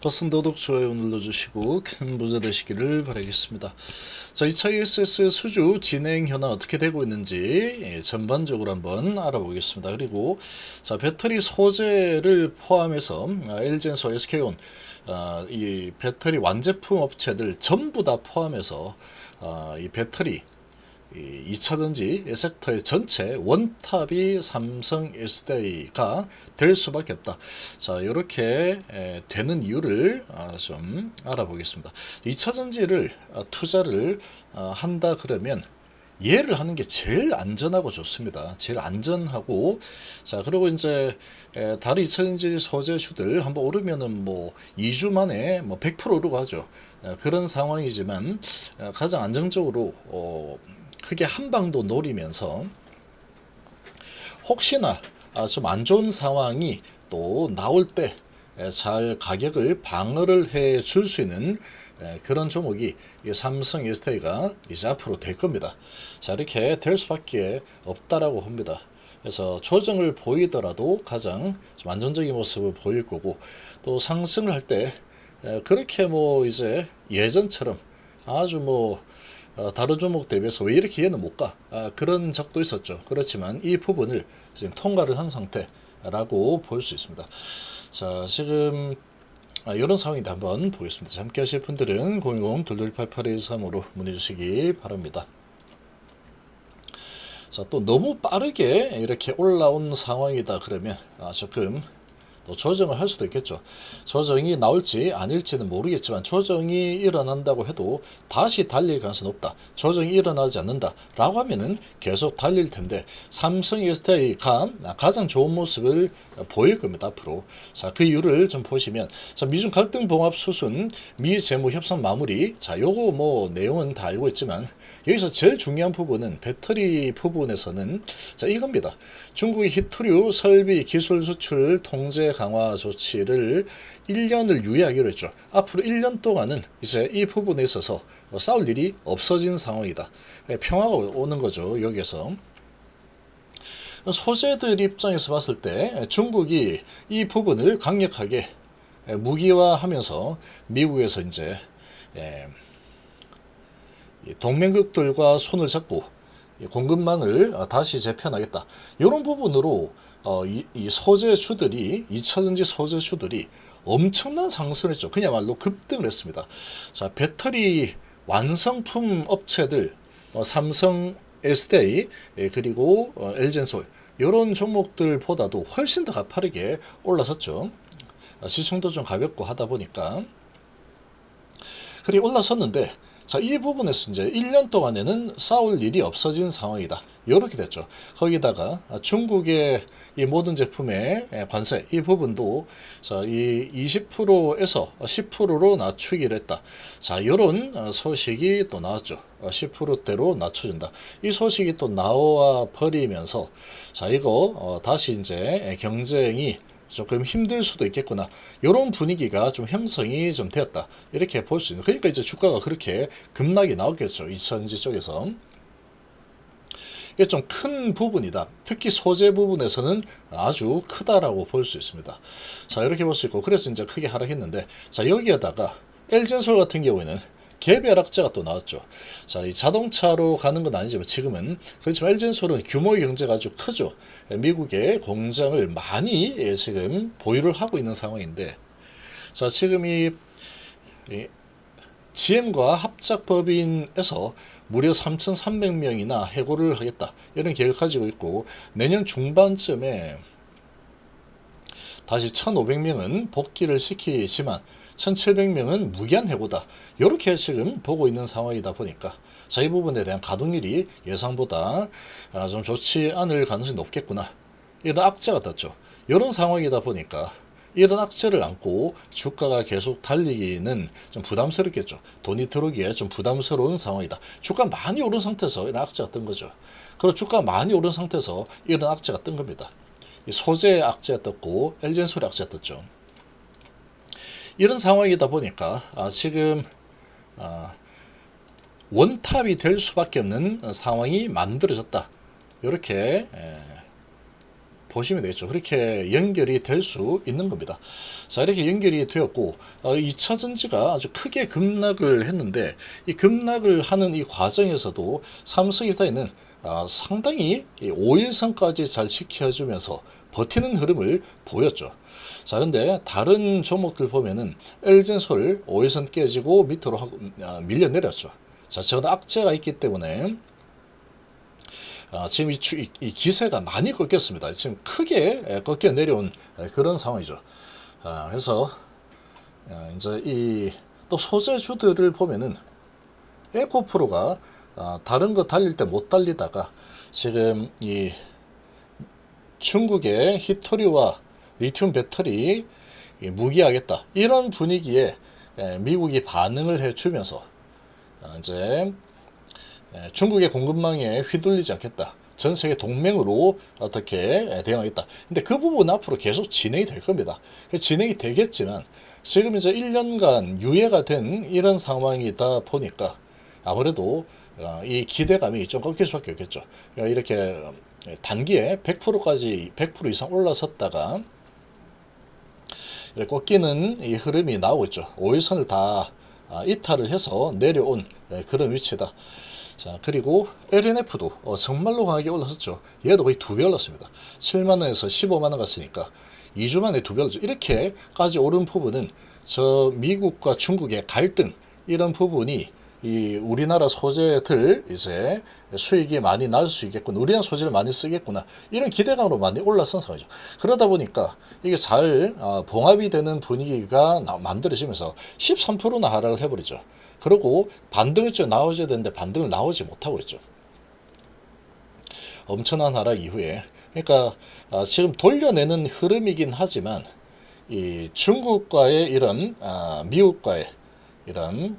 버튼 도둑 좋아요 눌러주시고 큰 부자 되시기를 바라겠습니다. 자, 2차 ESS 수주 진행 현황 어떻게 되고 있는지 전반적으로 한번 알아보겠습니다. 그리고 자, 배터리 소재를 포함해서 LG엔솔, SK온 이 배터리 완제품 업체들 전부 다 포함해서 이 배터리 이 2차전지 섹터의 전체 원탑이 삼성 SDI가 될 수밖에 없다. 자, 이렇게 되는 이유를 좀 알아보겠습니다. 2차전지를 투자를 한다 그러면 얘를 하는 게 제일 안전하고 좋습니다. 제일 안전하고, 자, 그리고 이제 다른 2차전지 소재주들 한번 오르면은 뭐 2주 만에 뭐 100% 오르고 하죠. 그런 상황이지만 가장 안정적으로 크게 한 방도 노리면서 혹시나 좀 안 좋은 상황이 또 나올 때 잘 가격을 방어를 해 줄 수 있는 그런 종목이 삼성 SDI가 이제 앞으로 될 겁니다. 자, 이렇게 될 수밖에 없다라고 봅니다. 그래서 조정을 보이더라도 가장 좀 안정적인 모습을 보일 거고, 또 상승을 할 때 그렇게 뭐 이제 예전처럼 아주 뭐 다른 종목 대비해서 왜 이렇게 얘는 못 가? 그런 적도 있었죠. 그렇지만 이 부분을 지금 통과를 한 상태라고 볼 수 있습니다. 자, 지금 이런 상황인데 한번 보겠습니다. 함께 하실 분들은 010-2288-123으로 문의 주시기 바랍니다. 자, 또 너무 빠르게 이렇게 올라온 상황이다 그러면 조금 또 조정을 할 수도 있겠죠. 조정이 나올지 아닐지는 모르겠지만 조정이 일어난다고 해도 다시 달릴 가능성이 높다. 조정이 일어나지 않는다 라고 하면은 계속 달릴 텐데, 삼성 SDI가 가장 좋은 모습을 보일 겁니다. 앞으로. 자, 그 이유를 좀 보시면, 자, 미중 갈등 봉합 수순, 미 재무 협상 마무리. 자, 요거 뭐 내용은 다 알고 있지만 여기서 제일 중요한 부분은 배터리 부분에서는 자, 이겁니다. 중국의 히토류 설비 기술 수출 통제 강화 조치를 1년을 유예하기로 했죠. 앞으로 1년 동안은 이제 이 부분에 있어서 싸울 일이 없어진 상황이다. 평화가 오는 거죠. 여기에서. 소재들 입장에서 봤을 때 중국이 이 부분을 강력하게 무기화하면서 미국에서 이제 동맹국들과 손을 잡고 공급망을 다시 재편하겠다. 이런 부분으로 이 소재주들이 2차전지 소재주들이 엄청난 상승을 했죠. 그야말로 급등을 했습니다. 자, 배터리 완성품 업체들 삼성 SDI 그리고 LG엔솔 이런 종목들보다도 훨씬 더 가파르게 올라섰죠. 시총도 좀 가볍고 하다 보니까 그리 올라섰는데, 자, 이 부분에서 이제 1년 동안에는 싸울 일이 없어진 상황이다. 이렇게 됐죠. 거기다가 중국의 이 모든 제품의 관세 이 부분도 자, 이 20%에서 10%로 낮추기로 했다. 자, 이런 소식이 또 나왔죠. 10%대로 낮춰준다. 이 소식이 또 나와 버리면서 자, 이거 다시 이제 경쟁이 조금 힘들 수도 있겠구나. 이런 분위기가 좀 형성이 좀 되었다. 이렇게 볼 수 있는. 그러니까 이제 주가가 그렇게 급락이 나왔겠죠. 2차전지 쪽에서. 이게 좀 큰 부분이다. 특히 소재 부분에서는 아주 크다라고 볼 수 있습니다. 자, 이렇게 볼 수 있고, 그래서 이제 크게 하락했는데, 자, 여기에다가 LG엔솔 같은 경우에는 개별 악재가 또 나왔죠. 자, 이 자동차로 가는 건 아니지만 지금은 그렇지만 LG엔솔은 규모의 경제가 아주 크죠. 미국에 공장을 많이 지금 보유를 하고 있는 상황인데, 자, 지금 이 GM과 합작법인에서 무려 3,300명이나 해고를 하겠다. 이런 계획을 가지고 있고, 내년 중반쯤에 다시 1,500명은 복귀를 시키지만 1,700명은 무기한 해고다. 이렇게 지금 보고 있는 상황이다 보니까 자, 이 부분에 대한 가동률이 예상보다 좀 좋지 않을 가능성이 높겠구나. 이런 악재가 떴죠. 이런 상황이다 보니까 이런 악재를 안고 주가가 계속 달리기는 좀 부담스럽겠죠. 돈이 들어오기에 좀 부담스러운 상황이다. 주가 많이 오른 상태에서 이런 악재가 뜬 거죠. 그리고 주가 많이 오른 상태에서 이런 악재가 뜬 겁니다. 소재 악재가 떴고 LG엔솔 악재가 떴죠. 이런 상황이다 보니까 지금 원탑이 될 수밖에 없는 상황이 만들어졌다. 이렇게 보시면 되겠죠. 그렇게 연결이 될 수 있는 겁니다. 자, 이렇게 연결이 되었고 2차전지가 아주 크게 급락을 했는데 이 급락을 하는 이 과정에서도 삼성이사에는 상당히 5일선까지 잘 지켜주면서 버티는 흐름을 보였죠. 자, 근데 다른 종목들 보면은 엘젠솔 5일선 깨지고 밑으로 밀려 내렸죠. 자, 저는 악재가 있기 때문에 지금 이 기세가 많이 꺾였습니다. 지금 크게 꺾여 내려온 그런 상황이죠. 그래서 이제 이 또 소재주들을 보면은 에코프로가 다른 거 달릴 때 못 달리다가 지금 이 중국의 히토리와 리튬 배터리 무기하겠다 이런 분위기에 미국이 반응을 해주면서 이제 중국의 공급망에 휘둘리지 않겠다. 전 세계 동맹으로 어떻게 대응하겠다. 근데 그 부분은 앞으로 계속 진행이 될 겁니다. 진행이 되겠지만 지금 이제 1년간 유예가 된 이런 상황이다 보니까 아무래도 이 기대감이 좀 꺾일 수밖에 없겠죠. 이렇게 단기에 100%까지 100% 이상 올라섰다가 꺾이는 이 흐름이 나오고 있죠. 5일선을 다 이탈을 해서 내려온 그런 위치다. 자, 그리고 LNF도 정말로 강하게 올랐었죠. 얘도 거의 2배 올랐습니다. 7만원에서 15만원 갔으니까 2주 만에 2배 올랐죠. 이렇게까지 오른 부분은 저 미국과 중국의 갈등 이런 부분이 이 우리나라 소재들 이제 수익이 많이 날 수 있겠구나, 우리나라 소재를 많이 쓰겠구나 이런 기대감으로 많이 올라선 상황이죠. 그러다 보니까 이게 잘 봉합이 되는 분위기가 만들어지면서 13%나 하락을 해버리죠. 그리고 반등을 좀 나와줘야 되는데 반등을 나오지 못하고 있죠. 엄청난 하락 이후에 그러니까 지금 돌려내는 흐름이긴 하지만 이 중국과의 이런 미국과의 이런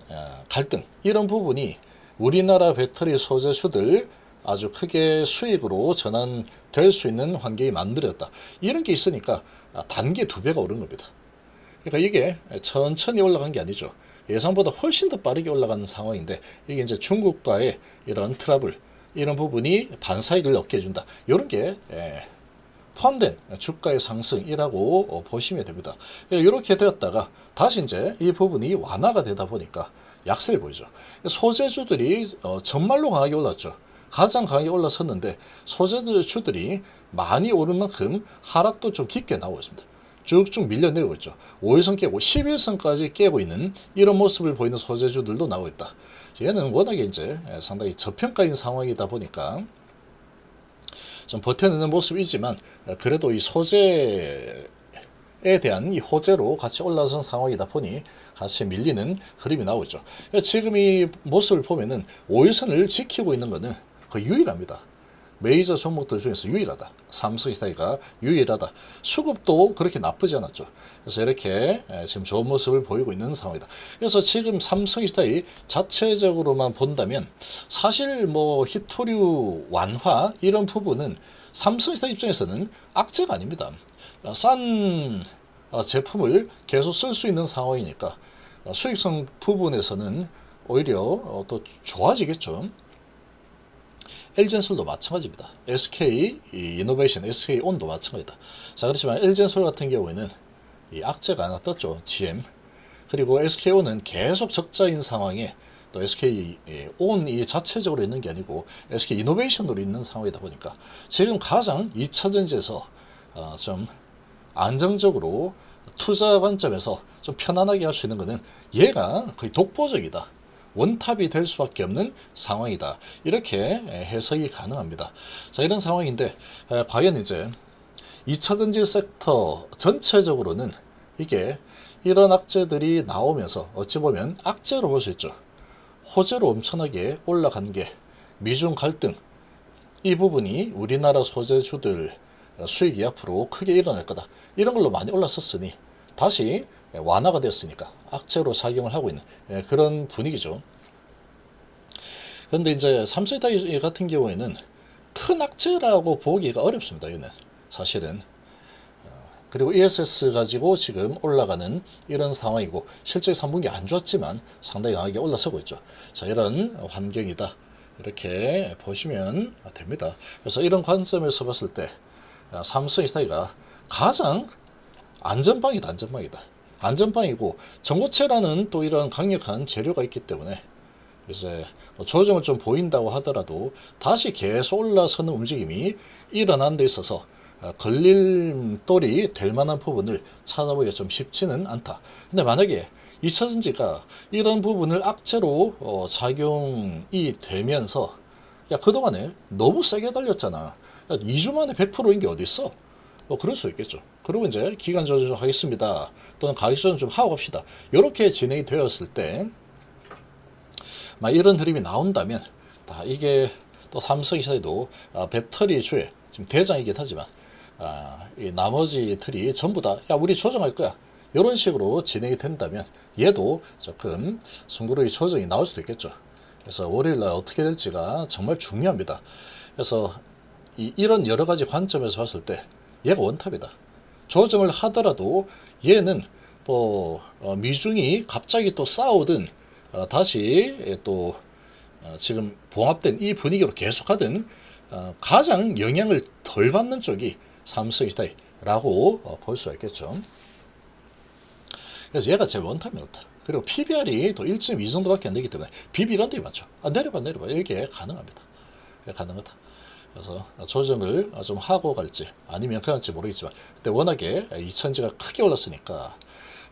갈등 이런 부분이 우리나라 배터리 소재주들 아주 크게 수익으로 전환될 수 있는 환경이 만들어졌다. 이런 게 있으니까 단기 2배가 오른 겁니다. 그러니까 이게 천천히 올라간 게 아니죠. 예상보다 훨씬 더 빠르게 올라가는 상황인데 이게 이제 중국과의 이런 트러블 이런 부분이 반사익을 얻게 해준다. 이런 게 포함된 주가의 상승이라고 보시면 됩니다. 이렇게 되었다가 다시 이제 이 부분이 완화가 되다 보니까 약세를 보이죠. 소재주들이 정말로 강하게 올랐죠. 가장 강하게 올라섰는데 소재주들이 많이 오른 만큼 하락도 좀 깊게 나오고 있습니다. 쭉쭉 밀려내리고 있죠. 5일선 깨고 11선까지 깨고 있는 이런 모습을 보이는 소재주들도 나오고 있다. 얘는 워낙에 이제 상당히 저평가인 상황이다 보니까 좀 버텨내는 모습이지만 그래도 이 소재에 대한 이 호재로 같이 올라선 상황이다 보니 같이 밀리는 흐름이 나오고 있죠. 지금 이 모습을 보면은 5일선을 지키고 있는 것은 거의 유일합니다. 메이저 종목들 중에서 유일하다. 삼성이사가 유일하다. 수급도 그렇게 나쁘지 않았죠. 그래서 이렇게 지금 좋은 모습을 보이고 있는 상황이다. 그래서 지금 삼성이사이 자체적으로만 본다면 사실 뭐 히토류 완화 이런 부분은 삼성이사 입장에서는 악재가 아닙니다. 싼 제품을 계속 쓸 수 있는 상황이니까 수익성 부분에서는 오히려 또 좋아지겠죠. 엘젠솔도 마찬가지입니다. SK 이노베이션, SK 온도 마찬가지다. 자, 그렇지만 엘젠솔 같은 경우에는 이 악재가 하나 떴죠. GM. 그리고 SK 온은 계속 적자인 상황에 또 SK 온이 자체적으로 있는 게 아니고 SK 이노베이션으로 있는 상황이다 보니까 지금 가장 2차전지에서 좀 안정적으로 투자 관점에서 좀 편안하게 할 수 있는 것은 얘가 거의 독보적이다. 원탑이 될 수밖에 없는 상황이다. 이렇게 해석이 가능합니다. 자, 이런 상황인데 과연 이제 2차전지 섹터 전체적으로는 이게 이런 악재들이 나오면서 어찌 보면 악재로 볼 수 있죠. 호재로 엄청나게 올라간 게 미중 갈등 이 부분이 우리나라 소재주들 수익이 앞으로 크게 일어날 거다. 이런 걸로 많이 올랐었으니 다시 완화가 되었으니까 악재로 작용을 하고 있는 그런 분위기죠. 그런데 이제 삼성이사 같은 경우에는 큰 악재라고 보기가 어렵습니다. 얘는 사실은. 그리고 ESS 가지고 지금 올라가는 이런 상황이고 실제 3분기 안 좋았지만 상당히 강하게 올라서고 있죠. 자, 이런 환경이다. 이렇게 보시면 됩니다. 그래서 이런 관점에서 봤을 때 삼성이스타이가 가장 안전방이다. 안전방이고 전고체라는 또 이런 강력한 재료가 있기 때문에 이제 조정을 좀 보인다고 하더라도 다시 계속 올라서는 움직임이 일어나는 데 있어서 걸림돌이 될 만한 부분을 찾아보기가 좀 쉽지는 않다. 근데 만약에 2차전지가 이런 부분을 악재로 작용이 되면서 야 그동안에 너무 세게 달렸잖아. 야, 2주 만에 100%인 게 어딨어? 그럴 수 있겠죠. 그리고 이제 기간 조정 하겠습니다. 또는 가격 조정 좀 하고 갑시다. 이렇게 진행이 되었을 때 막 이런 흐름이 나온다면 이게 또 삼성이사도 배터리주의 지금 대장이긴 하지만 이 나머지 틀이 전부 다 야 우리 조정할 거야 이런 식으로 진행이 된다면 얘도 조금 숨고르기 조정이 나올 수도 있겠죠. 그래서 월요일날 어떻게 될지가 정말 중요합니다. 그래서 이런 여러 가지 관점에서 봤을 때 얘가 원탑이다. 조정을 하더라도 얘는 뭐 미중이 갑자기 또 싸우든 다시 또 지금 봉합된 이 분위기로 계속하든 가장 영향을 덜 받는 쪽이 삼성이스타이라고 볼 수가 있겠죠. 그래서 얘가 제일 원탑이었다. 그리고 PBR이 또 1.2 정도밖에 안 되기 때문에 BB 이런 데 많죠. 내려봐 이게 가능합니다. 가능하다. 그래서 조정을 좀 하고 갈지 아니면 그냥 갈지 모르겠지만 근데 워낙에 2000지가 크게 올랐으니까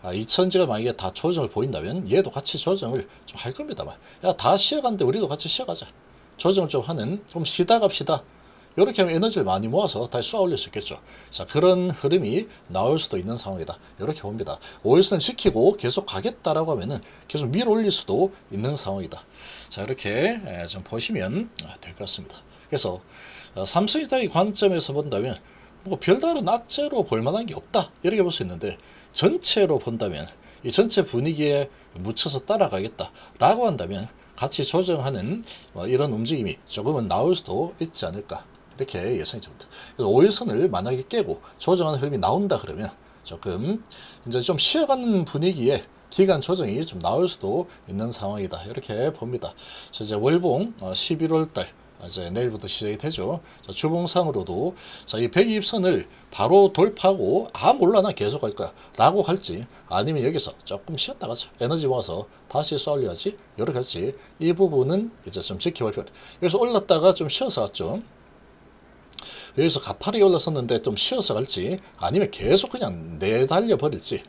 2000지가 만약에 다 조정을 보인다면 얘도 같이 조정을 좀 할 겁니다만 야 다 쉬어가는데 우리도 같이 쉬어가자. 조정을 좀 하는 좀 쉬다 갑시다. 이렇게 하면 에너지를 많이 모아서 다시 쏘아 올릴 수 있겠죠. 자 그런 흐름이 나올 수도 있는 상황이다. 이렇게 봅니다. 5일선 지키고 계속 가겠다라고 하면은 계속 밀어 올릴 수도 있는 상황이다. 자 이렇게 좀 보시면 될 것 같습니다. 그래서 삼성이스타의 관점에서 본다면 뭐 별다른 악재로 볼 만한 게 없다 이렇게 볼 수 있는데 전체로 본다면 이 전체 분위기에 묻혀서 따라가겠다 라고 한다면 같이 조정하는 이런 움직임이 조금은 나올 수도 있지 않을까 이렇게 예상이 됩니다. 5일선을 만약에 깨고 조정하는 흐름이 나온다 그러면 조금 이제 좀 쉬어가는 분위기에 기간 조정이 좀 나올 수도 있는 상황이다 이렇게 봅니다. 이제 월봉 11월달 이제 내일부터 시작이 되죠. 자, 주봉상으로도 이 120선을 바로 돌파하고 몰라 나 계속 갈 거야 라고 할지 아니면 여기서 조금 쉬었다 가자 에너지 모아서 다시 쏠려야지 이렇게 할지 이 부분은 이제 좀 지켜볼 필요가 있다. 여기서 올랐다가 좀 쉬어서 갔죠. 여기서 가파르게 올랐었는데 좀 쉬어서 갈지 아니면 계속 그냥 내달려 버릴지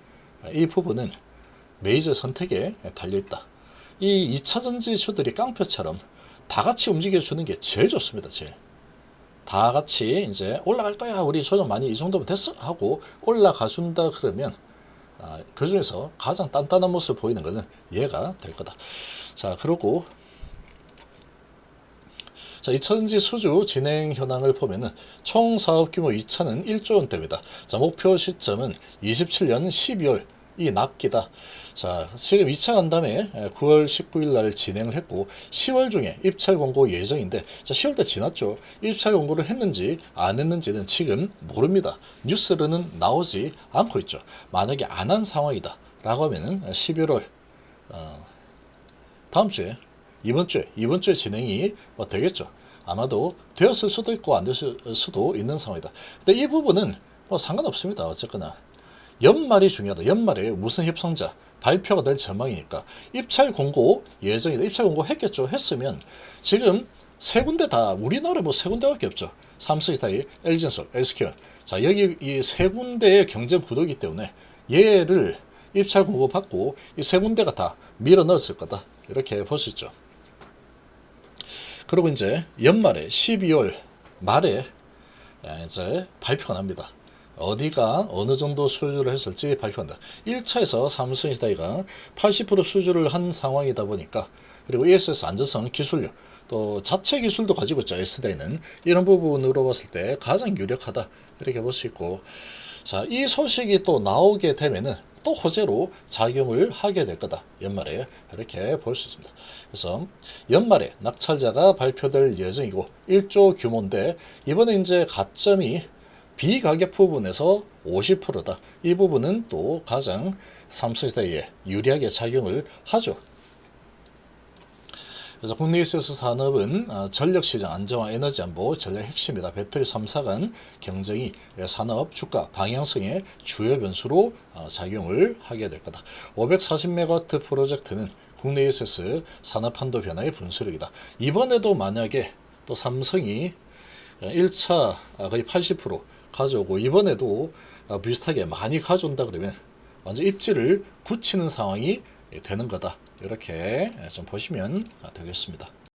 이 부분은 메이저 선택에 달려있다. 이 2차전지 주들이 깡표처럼 다 같이 움직여주는 게 제일 좋습니다. 제일. 다 같이 이제 올라갈 거야. 우리 조정 많이 이 정도면 됐어. 하고 올라가준다 그러면 그 중에서 가장 단단한 모습을 보이는 것은 얘가 될 거다. 자, 그리고 2차전지 수주 진행 현황을 보면은 총 사업 규모 2차는 1조 원대입니다. 자, 목표 시점은 27년 12월 이 납기다. 자, 지금 2차 간담회 9월 19일 날 진행을 했고 10월 중에 입찰 공고 예정인데 자, 10월 때 지났죠. 입찰 공고를 했는지 안 했는지는 지금 모릅니다. 뉴스로는 나오지 않고 있죠. 만약에 안 한 상황이다 라고 하면은 11월 다음 주에 이번 주에 진행이 되겠죠. 아마도 되었을 수도 있고 안 됐을 수도 있는 상황이다. 근데 이 부분은 상관없습니다. 어쨌거나 연말이 중요하다. 연말에 무슨 협상자 발표가 될 전망이니까 입찰 공고 예정이다. 입찰 공고 했겠죠. 했으면 지금 세 군데 다 우리나라에 세 군데밖에 없죠. 삼성이스타일, LG전솔, SK. 자 여기 이 세 군데의 경쟁 구도이기 때문에 얘를 입찰 공고 받고 이 세 군데가 다 밀어 넣었을 거다. 이렇게 볼 수 있죠. 그리고 이제 연말에 12월 말에 이제 발표가 납니다. 어디가 어느 정도 수주를 했을지 발표한다. 1차에서 삼성이스타이가 80% 수주를 한 상황이다 보니까 그리고 ESS 안전성 기술력 또 자체 기술도 가지고 있죠. S대는 이런 부분으로 봤을 때 가장 유력하다 이렇게 볼 수 있고 자, 이 소식이 또 나오게 되면은 또 호재로 작용을 하게 될 거다. 연말에 이렇게 볼 수 있습니다. 그래서 연말에 낙찰자가 발표될 예정이고 1조 규모인데 이번에 이제 가점이 비가격 부분에서 50%다. 이 부분은 또 가장 삼성이스타에 유리하게 작용을 하죠. 그래서 국내 ESS 산업은 전력시장 안정화, 에너지 안보, 전략 핵심이다. 배터리 3사 간 경쟁이 산업 주가 방향성의 주요 변수로 작용을 하게 될 거다. 540메가와트 프로젝트는 국내 ESS 산업한도 변화의 분수령이다. 이번에도 만약에 또 삼성이 1차 거의 80% 가져오고 이번에도 비슷하게 많이 가져온다 그러면 완전 입지를 굳히는 상황이 되는 거다. 이렇게 좀 보시면 되겠습니다.